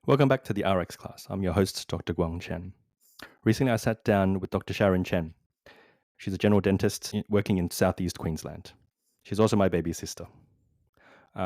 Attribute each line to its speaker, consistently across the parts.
Speaker 1: Welcome back to the RX class. I'm your host, Dr. Chen. Recently, I sat down with Dr. Sharon Chen. She's a general dentist working in Southeast Queensland. She's also my baby sister.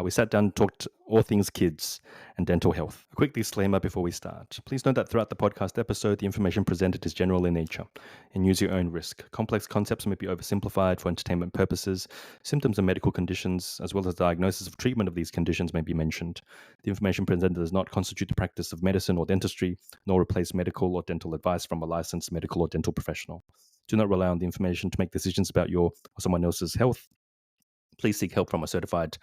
Speaker 1: We sat down and talked all things kids and dental health. A quick disclaimer before we start. Please note that throughout the podcast episode, the information presented is general in nature and use your own risk. Complex concepts may be oversimplified for entertainment purposes. Symptoms and medical conditions, as well as diagnosis of treatment of these conditions, may be mentioned. The information presented does not constitute the practice of medicine or dentistry, nor replace medical or dental advice from a licensed medical or dental professional. Do not rely on the information to make decisions about your or someone else's health. Please seek help from a certified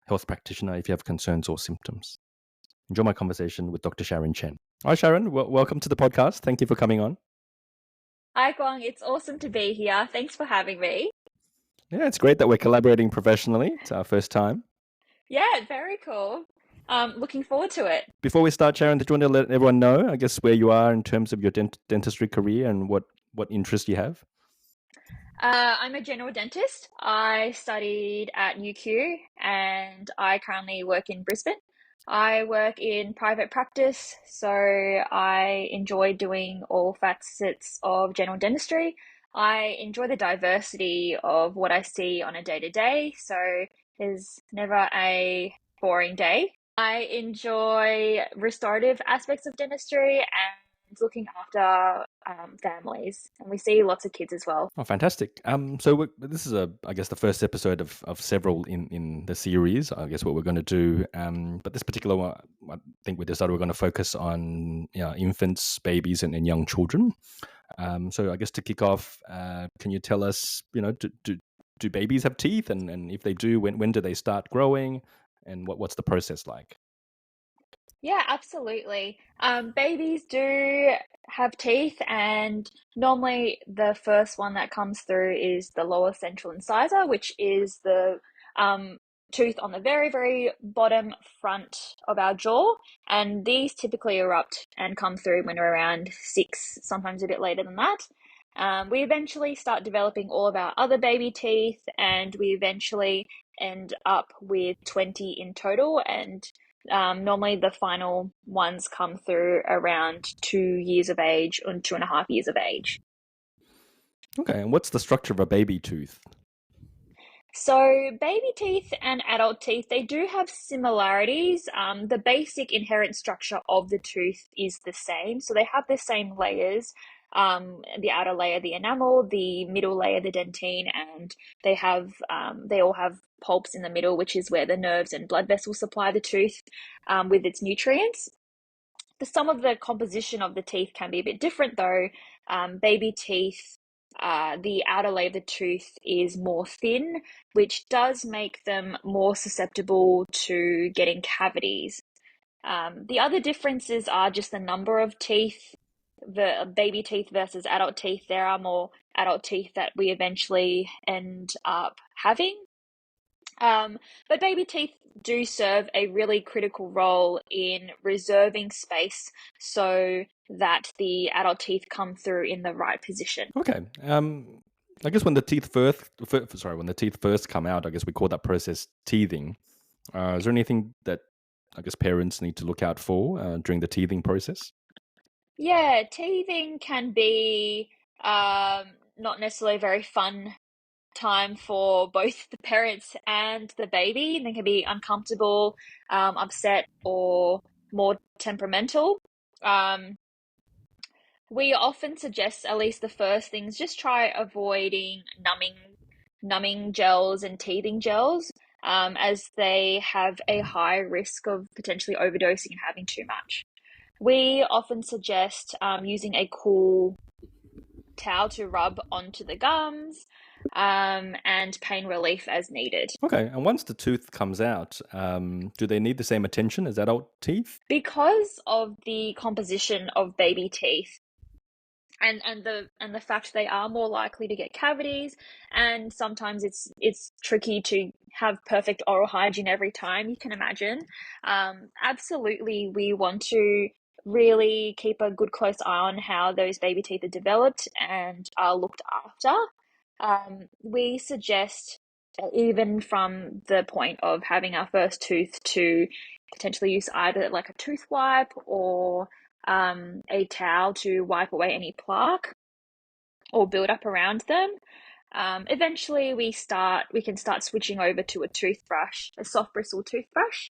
Speaker 1: health practitioner if you have concerns or symptoms. Enjoy my conversation with Dr. Sharon Chen. Hi, Sharon. Welcome to the podcast. Thank you for coming on.
Speaker 2: Hi, Guang. It's awesome to be here. Thanks for having me.
Speaker 1: Yeah, it's great that we're collaborating professionally. It's our first time.
Speaker 2: Yeah, very cool. Looking forward to it.
Speaker 1: Before we start, Sharon, did you want to let everyone know, I guess, where you are in terms of your dentistry career and what interest you have?
Speaker 2: I'm a general dentist. I studied at UQ and I currently work in Brisbane. I work in private practice, so I enjoy doing all facets of general dentistry. I enjoy the diversity of what I see on a day-to-day, so there's never a boring day. I enjoy restorative aspects of dentistry and looking after families, and we see lots of kids as well.
Speaker 1: Oh, fantastic. So this is, I guess, the first episode of several in the series. I guess what we're going to do. But this particular one, I think we decided we're going to focus on infants, babies, and young children. So I guess to kick off, can you tell us, do babies have teeth, and if they do, when do they start growing, and what's the process like?
Speaker 2: Yeah, absolutely. Babies do have teeth, and normally the first one that comes through is the lower central incisor, which is the tooth on the very, very bottom front of our jaw. And these typically erupt and come through when we're around 6, sometimes a bit later than that. We eventually start developing all of our other baby teeth, and we eventually end up with 20 in total. And normally the final ones come through around 2 years of age or 2.5 years of age.
Speaker 1: Okay, and what's the structure of a baby tooth?
Speaker 2: So baby teeth and adult teeth, they do have similarities. The basic inherent structure of the tooth is the same. So they have the same layers. The outer layer, the enamel, the middle layer, the dentine, and they all have pulps in the middle, which is where the nerves and blood vessels supply the tooth with its nutrients. Some of the composition of the teeth can be a bit different though. Baby teeth, the outer layer of the tooth is more thin, which does make them more susceptible to getting cavities. The other differences are just the number of teeth. The baby teeth versus adult teeth, there are more adult teeth that we eventually end up having. But baby teeth do serve a really critical role in reserving space so that the adult teeth come through in the right position.
Speaker 1: Okay. I guess when the when the teeth first come out, I guess we call that process teething. Is there anything that I guess parents need to look out for during the teething process?
Speaker 2: Yeah, teething can be not necessarily a very fun time for both the parents and the baby. They can be uncomfortable, upset, or more temperamental. Um, We often suggest at least the first things, just try avoiding numbing gels and teething gels, as they have a high risk of potentially overdosing and having too much. We often suggest using a cool towel to rub onto the gums, and pain relief as needed.
Speaker 1: Okay. And once the tooth comes out, do they need the same attention as adult teeth?
Speaker 2: Because of the composition of baby teeth, and the fact they are more likely to get cavities, and sometimes it's tricky to have perfect oral hygiene every time, you can imagine. Absolutely, we want to really keep a good close eye on how those baby teeth are developed and are looked after. We suggest, even from the point of having our first tooth, to potentially use either like a tooth wipe or a towel to wipe away any plaque or build up around them. Eventually, we can start switching over to a toothbrush, a soft bristle toothbrush,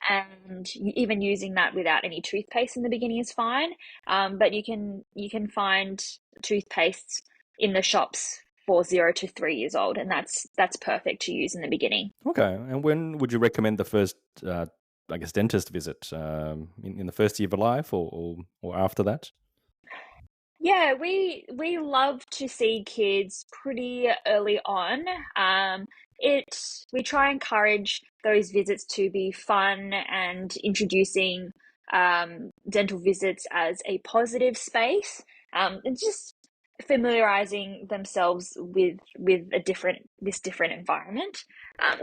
Speaker 2: and even using that without any toothpaste in the beginning is fine. But you can find toothpaste in the shops for 0 to 3 years old, and that's perfect to use in the beginning.
Speaker 1: Okay. And when would you recommend the first, I guess, dentist visit? In the first year of life, or after that?
Speaker 2: Yeah, we love to see kids pretty early on. It we try and encourage those visits to be fun and introducing dental visits as a positive space, and just familiarizing themselves with a different environment.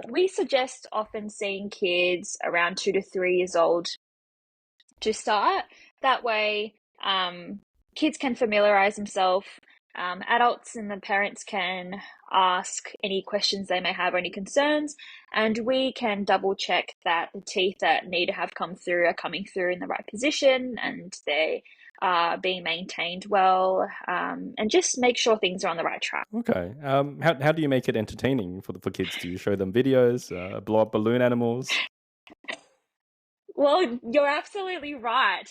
Speaker 2: We suggest often seeing kids around 2 to 3 years old to start. That way, kids can familiarize themselves. Adults and the parents can ask any questions they may have or any concerns, and we can double check that the teeth that need to have come through are coming through in the right position and they are being maintained well, and just make sure things are on the right track.
Speaker 1: Okay. How do you make it entertaining for kids? Do you show them videos, blow up balloon animals?
Speaker 2: Well, you're absolutely right.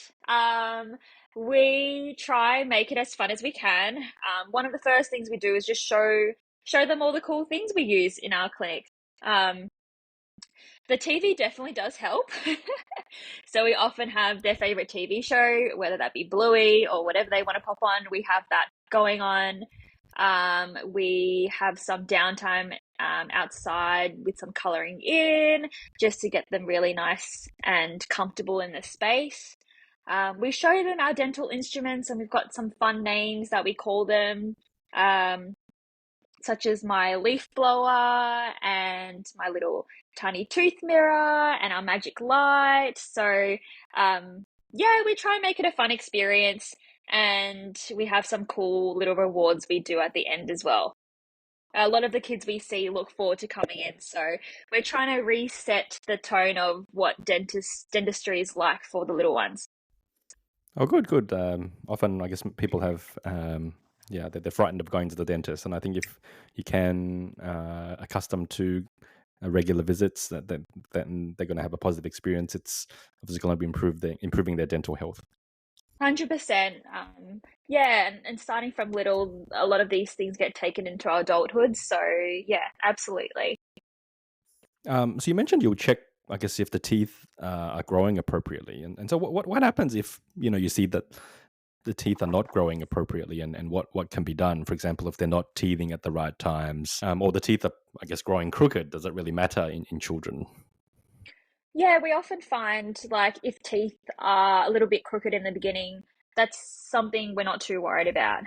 Speaker 2: We try and make it as fun as we can. One of the first things we do is just show them all the cool things we use in our clinic. Um, the TV definitely does help. So we often have their favorite TV show, whether that be Bluey or whatever they want to pop on. We have that going on. We have some downtime outside with some coloring in, just to get them really nice and comfortable in the space. We show them our dental instruments, and we've got some fun names that we call them. Um, Such as my leaf blower and my little tiny tooth mirror and our magic light. So, yeah, we try and make it a fun experience, and we have some cool little rewards we do at the end as well. A lot of the kids we see look forward to coming in, so we're trying to reset the tone of what dentistry is like for the little ones.
Speaker 1: Oh, good, good. Often, I guess people have, yeah, they're frightened of going to the dentist, and I think if you can accustom to regular visits, then they're going to have a positive experience. It's obviously going to be improving their dental health.
Speaker 2: 100%. Yeah, and starting from little, a lot of these things get taken into our adulthood. So, yeah, absolutely.
Speaker 1: So you mentioned you'll check, I guess, if the teeth are growing appropriately, and so what happens if you see that the teeth are not growing appropriately, and what can be done? For example, if they're not teething at the right times, or the teeth are, I guess, growing crooked, does it really matter in children?
Speaker 2: Yeah, we often find like if teeth are a little bit crooked in the beginning, that's something we're not too worried about.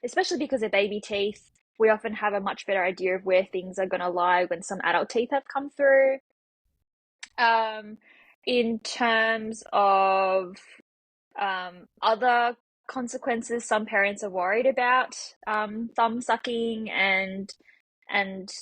Speaker 2: Especially because they're baby teeth, we often have a much better idea of where things are going to lie when some adult teeth have come through. Um, in terms of other consequences some parents are worried about, thumb sucking and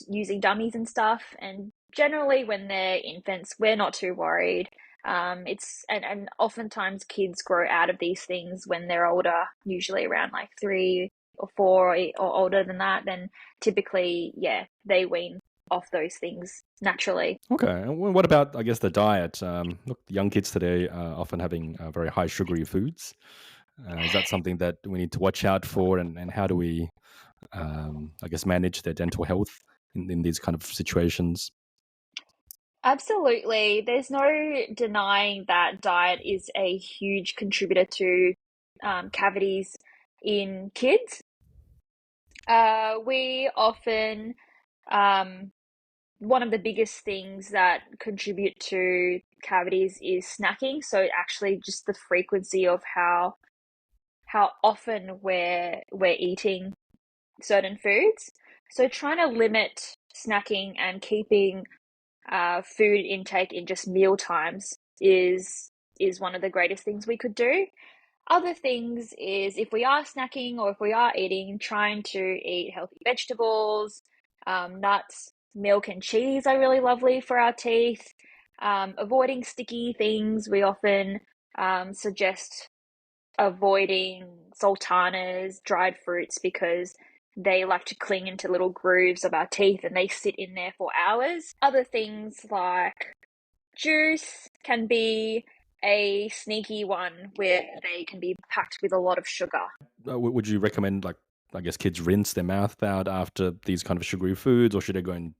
Speaker 2: using dummies and stuff. And generally, when they're infants, we're not too worried. It's and oftentimes kids grow out of these things when they're older, usually around like 3 or 4 or older than that. Then typically, yeah, they wean off those things naturally.
Speaker 1: Okay, and what about, I guess, the diet? Look, the young kids today are often having very high sugary foods. Is that something that we need to watch out for, and how do we, I guess, manage their dental health in these kind of situations?
Speaker 2: Absolutely. There's no denying that diet is a huge contributor to cavities in kids. We often, um, one of the biggest things that contribute to cavities is snacking. So actually just the frequency of how often we're eating certain foods. So trying to limit snacking and keeping food intake in just meal times is one of the greatest things we could do. Other things is if we are snacking or if we are eating, trying to eat healthy vegetables, nuts, milk and cheese are really lovely for our teeth. Avoiding sticky things. We often suggest avoiding sultanas, dried fruits, because they like to cling into little grooves of our teeth and they sit in there for hours. Other things like juice can be a sneaky one where they can be packed with a lot of sugar.
Speaker 1: Would you recommend, like, I guess kids rinse their mouth out after these kind of sugary foods, or should they go and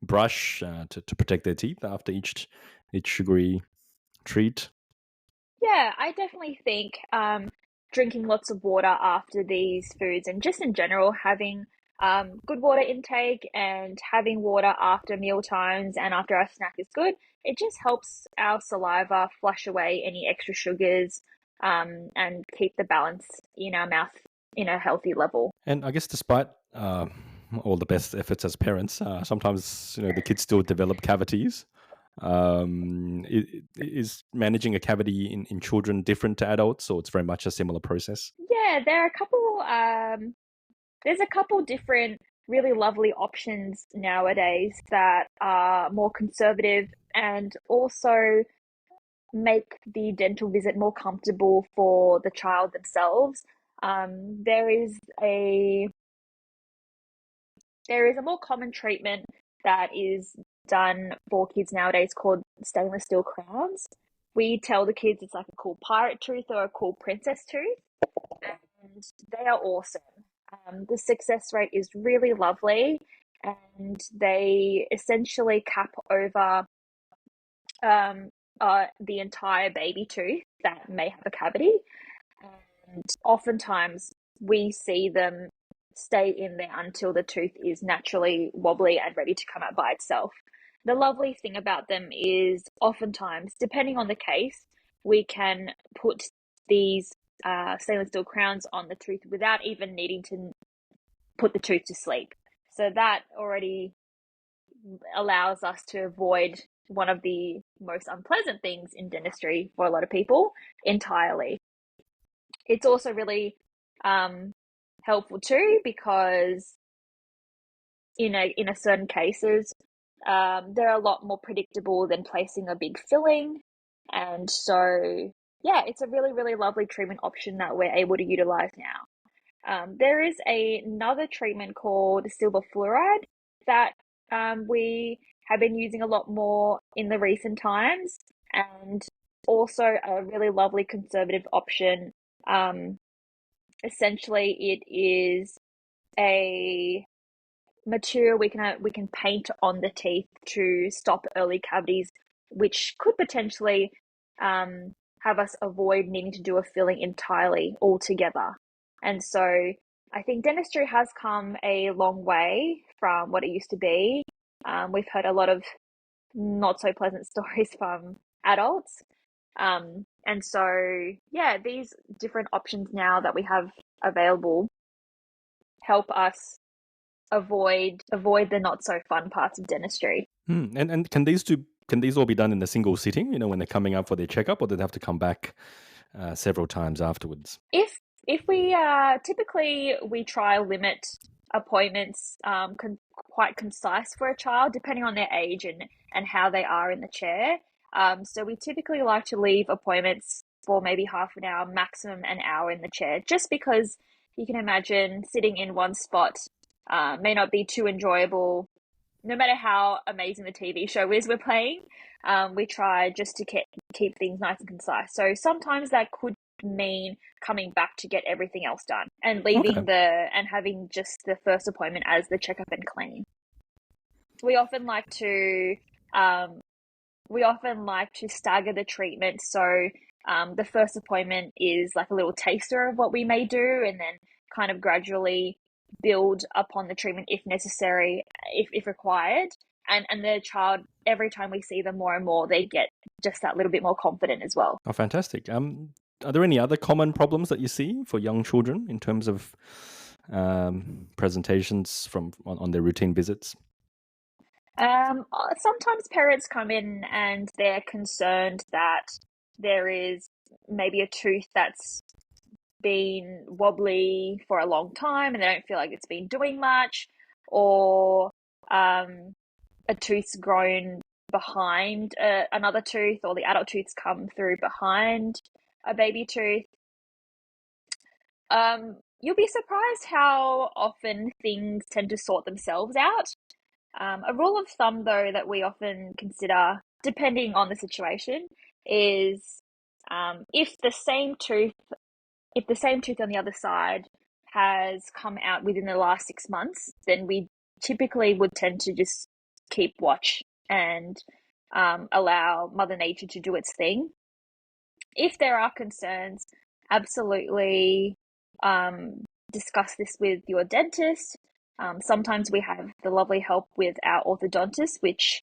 Speaker 1: brush to protect their teeth after each sugary treat?
Speaker 2: Yeah, I definitely think drinking lots of water after these foods and just in general having good water intake and having water after meal times and after our snack is good. It just helps our saliva flush away any extra sugars and keep the balance in our mouth in a healthy level.
Speaker 1: And I guess despite all the best efforts as parents, sometimes the kids still develop cavities. Is managing a cavity in children different to adults, or it's very much a similar process?
Speaker 2: Yeah, there are a couple there's a couple different really lovely options nowadays that are more conservative and also make the dental visit more comfortable for the child themselves. There is a more common treatment that is done for kids nowadays called stainless steel crowns. We tell the kids it's like a cool pirate tooth or a cool princess tooth, and they are awesome. The success rate is really lovely, and they essentially cap over the entire baby tooth that may have a cavity. And oftentimes we see them stay in there until the tooth is naturally wobbly and ready to come out by itself. The lovely thing about them is oftentimes, depending on the case, we can put these stainless steel crowns on the tooth without even needing to put the tooth to sleep. So that already allows us to avoid one of the most unpleasant things in dentistry for a lot of people entirely. It's also really helpful too because in a certain cases they're a lot more predictable than placing a big filling, and so yeah, it's a really lovely treatment option that we're able to utilize now. There is another treatment called silver fluoride that we have been using a lot more in the recent times, and also a really lovely conservative option. Essentially, it is a material we can paint on the teeth to stop early cavities, which could potentially have us avoid needing to do a filling entirely altogether. And so I think dentistry has come a long way from what it used to be. We've heard a lot of not so pleasant stories from adults. And so, yeah, these different options now that we have available help us avoid the not so fun parts of dentistry.
Speaker 1: And can these all be done in a single sitting? When they're coming up for their checkup, or do they have to come back several times afterwards?
Speaker 2: If we typically we try limit appointments quite concise for a child depending on their age and how they are in the chair. So we typically like to leave appointments for maybe half an hour, maximum an hour in the chair, just because you can imagine sitting in one spot may not be too enjoyable. No matter how amazing the TV show is we're playing, we try just to keep things nice and concise. So sometimes that could mean coming back to get everything else done and
Speaker 1: Okay.
Speaker 2: having just the first appointment as the checkup and clean. We often like to um, stagger the treatment. So the first appointment is like a little taster of what we may do, and then kind of gradually build upon the treatment if necessary, if required. And the child, every time we see them more and more, they get just that little bit more confident as well.
Speaker 1: Oh, fantastic. Are there any other common problems that you see for young children in terms of presentations on their routine visits?
Speaker 2: Sometimes parents come in and they're concerned that there is maybe a tooth that's been wobbly for a long time and they don't feel like it's been doing much, or a tooth's grown behind another tooth, or the adult tooths come through behind a baby tooth. You'll be surprised how often things tend to sort themselves out. A rule of thumb, though, that we often consider, depending on the situation, is if the same tooth on the other side has come out within the last 6 months, then we typically would tend to just keep watch and allow Mother Nature to do its thing. If there are concerns, absolutely discuss this with your dentist. Sometimes we have the lovely help with our orthodontists, which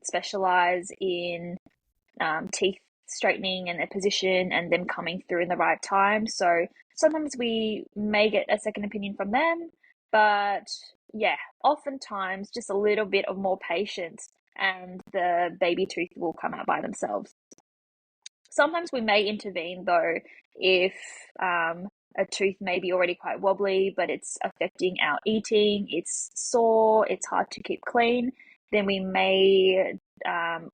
Speaker 2: specialize in teeth straightening and their position and them coming through in the right time. So sometimes we may get a second opinion from them, but yeah, oftentimes just a little bit of more patience and the baby tooth will come out by themselves. Sometimes we may intervene though if a tooth may be already quite wobbly, but it's affecting our eating, it's sore, it's hard to keep clean, then we may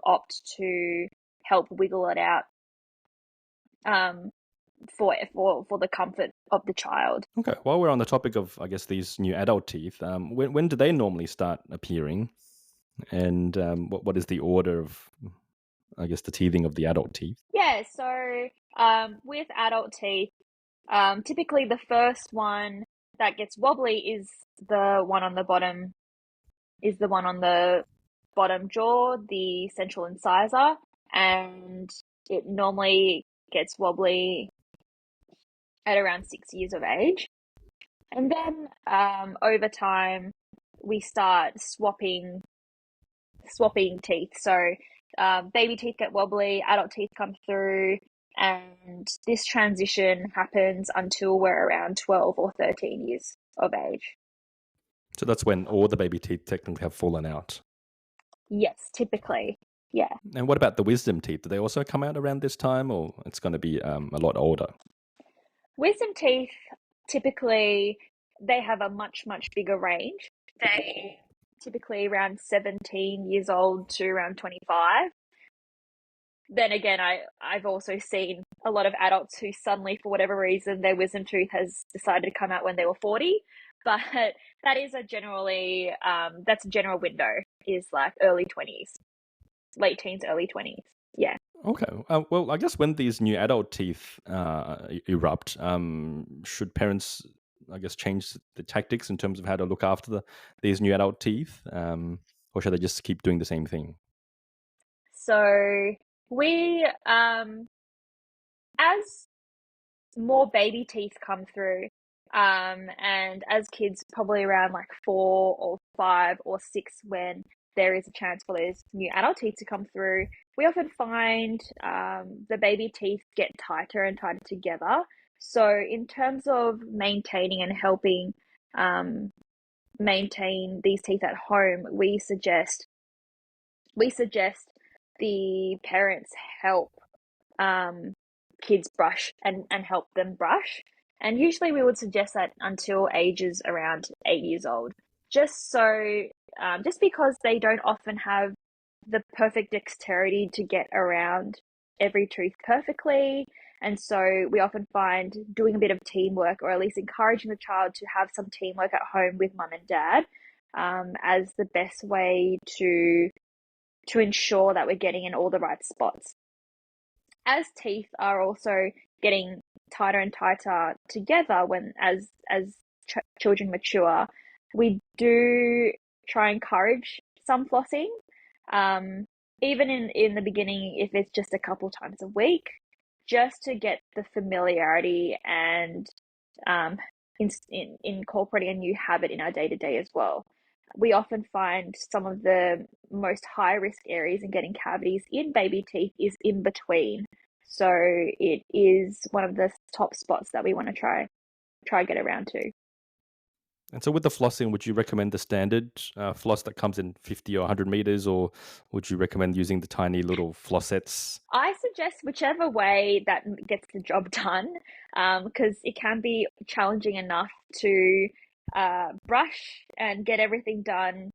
Speaker 2: opt to help wiggle it out for the comfort of the child.
Speaker 1: Okay. While we're on the topic of, I guess, these new adult teeth, when do they normally start appearing? And what is the order of, I guess, the teething of the adult teeth?
Speaker 2: Yeah, so with adult teeth, typically the first one that gets wobbly is the one on the bottom jaw, the central incisor, and it normally gets wobbly at around 6 years of age. And then over time, we start swapping teeth. So baby teeth get wobbly, adult teeth come through, and this transition happens until we're around 12 or 13 years of age.
Speaker 1: So that's when all the baby teeth technically have fallen out.
Speaker 2: Yes, typically. Yeah.
Speaker 1: And what about the wisdom teeth? Do they also come out around this time, or it's going to be a lot older?
Speaker 2: Wisdom teeth, typically, they have a much, much bigger range. They typically around 17 years old to around 25. Then again, I've also seen a lot of adults who suddenly, for whatever reason, their wisdom tooth has decided to come out when they were 40. But that is that's a general window, is like early 20s, late teens, early 20s. Yeah.
Speaker 1: Okay. Well, I guess when these new adult teeth erupt, should parents, I guess, change the tactics in terms of how to look after these new adult teeth, or should they just keep doing the same thing?
Speaker 2: So we, as more baby teeth come through, and as kids, probably around like 4 or 5 or 6, when there is a chance for those new adult teeth to come through, we often find the baby teeth get tighter and tighter together. So in terms of maintaining and helping maintain these teeth at home, we suggest the parents help kids brush and help them brush. And usually we would suggest that until ages around 8 years old, just because they don't often have the perfect dexterity to get around every tooth perfectly. And so we often find doing a bit of teamwork, or at least encouraging the child to have some teamwork at home with mum and dad, as the best way to ensure that we're getting in all the right spots. As teeth are also getting tighter and tighter together as children mature, we do try and encourage some flossing, even in the beginning, if it's just a couple times a week, just to get the familiarity and incorporating a new habit in our day-to-day as well. We often find some of the most high-risk areas in getting cavities in baby teeth is in between. So it is one of the top spots that we want to try get around to.
Speaker 1: And so with the flossing, would you recommend the standard floss that comes in 50 or 100 meters, or would you recommend using the tiny little flossets?
Speaker 2: I suggest whichever way that gets the job done, because it can be challenging enough to brush and get everything done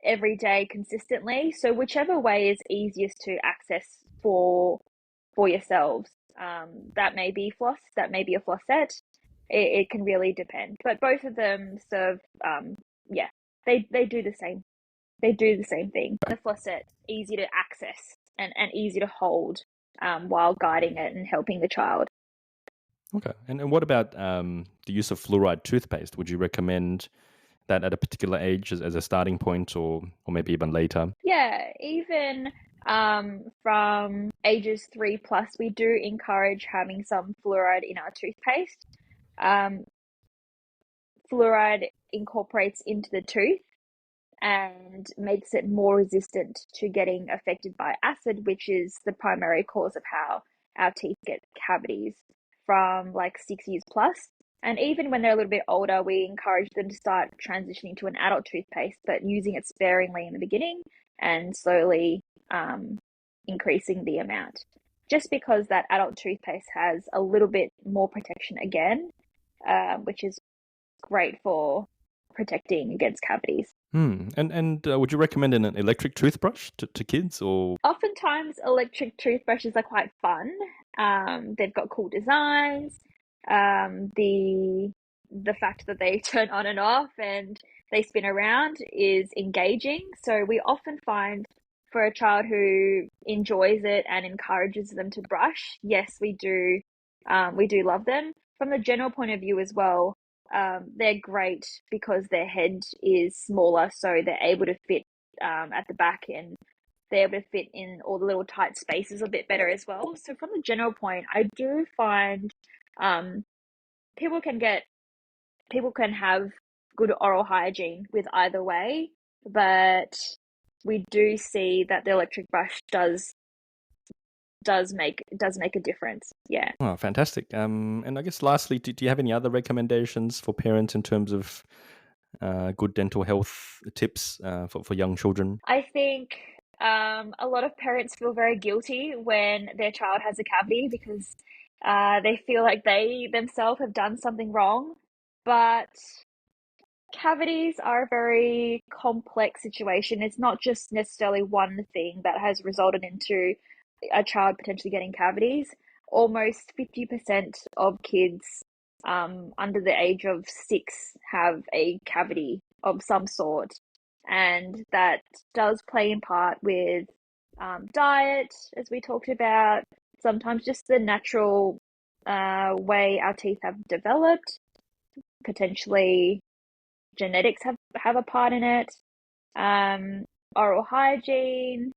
Speaker 2: every day consistently. So whichever way is easiest to access for yourselves. That may be floss, that may be a flossette. It can really depend. But both of them serve, yeah, they do the same. They do the same thing. The flossette, easy to access and easy to hold while guiding it and helping the child.
Speaker 1: Okay. And what about the use of fluoride toothpaste? Would you recommend that at a particular age as a starting point, or maybe even later?
Speaker 2: Yeah, even from ages 3 plus, we do encourage having some fluoride in our toothpaste. Um, Fluoride incorporates into the tooth and makes it more resistant to getting affected by acid, which is the primary cause of how our teeth get cavities from like 6 years plus. And even when they're a little bit older, we encourage them to start transitioning to an adult toothpaste, but using it sparingly in the beginning and slowly increasing the amount. Just because that adult toothpaste has a little bit more protection again, which is great for protecting against cavities.
Speaker 1: And would you recommend an electric toothbrush to kids, or?
Speaker 2: Oftentimes, electric toothbrushes are quite fun. They've got cool designs. The fact that they turn on and off and they spin around is engaging. So we often find for a child who enjoys it and encourages them to brush, yes, we do love them. From the general point of view as well, they're great because their head is smaller, so they're able to fit at the back and they're able to fit in all the little tight spaces a bit better as well. So from the general point, I do find um, people can have good oral hygiene with either way, but we do see that the electric brush does make a difference. Yeah.
Speaker 1: Oh, fantastic. And I guess lastly, do you have any other recommendations for parents in terms of good dental health tips for young children?
Speaker 2: I think a lot of parents feel very guilty when their child has a cavity because they feel like they themselves have done something wrong. But cavities are a very complex situation. It's not just necessarily one thing that has resulted into a child potentially getting cavities. Almost 50% of kids under the age of 6 have a cavity of some sort. And that does play in part with diet, as we talked about, sometimes just the natural way our teeth have developed, potentially genetics have a part in it, um, oral hygiene,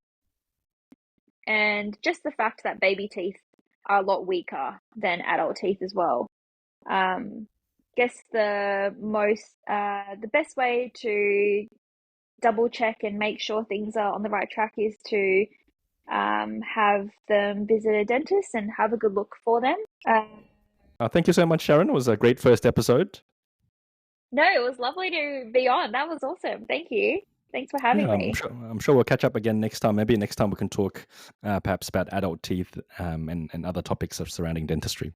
Speaker 2: and just the fact that baby teeth are a lot weaker than adult teeth as well. Guess the best way to double check and make sure things are on the right track is to have them visit a dentist and have a good look for them.
Speaker 1: Thank you so much, Sharon. It was a great first episode.
Speaker 2: No, it was lovely to be on. That was awesome. Thank you. Thanks for having
Speaker 1: Yeah,
Speaker 2: me.
Speaker 1: I'm sure we'll catch up again next time. Maybe next time we can talk perhaps about adult teeth and other topics of surrounding dentistry.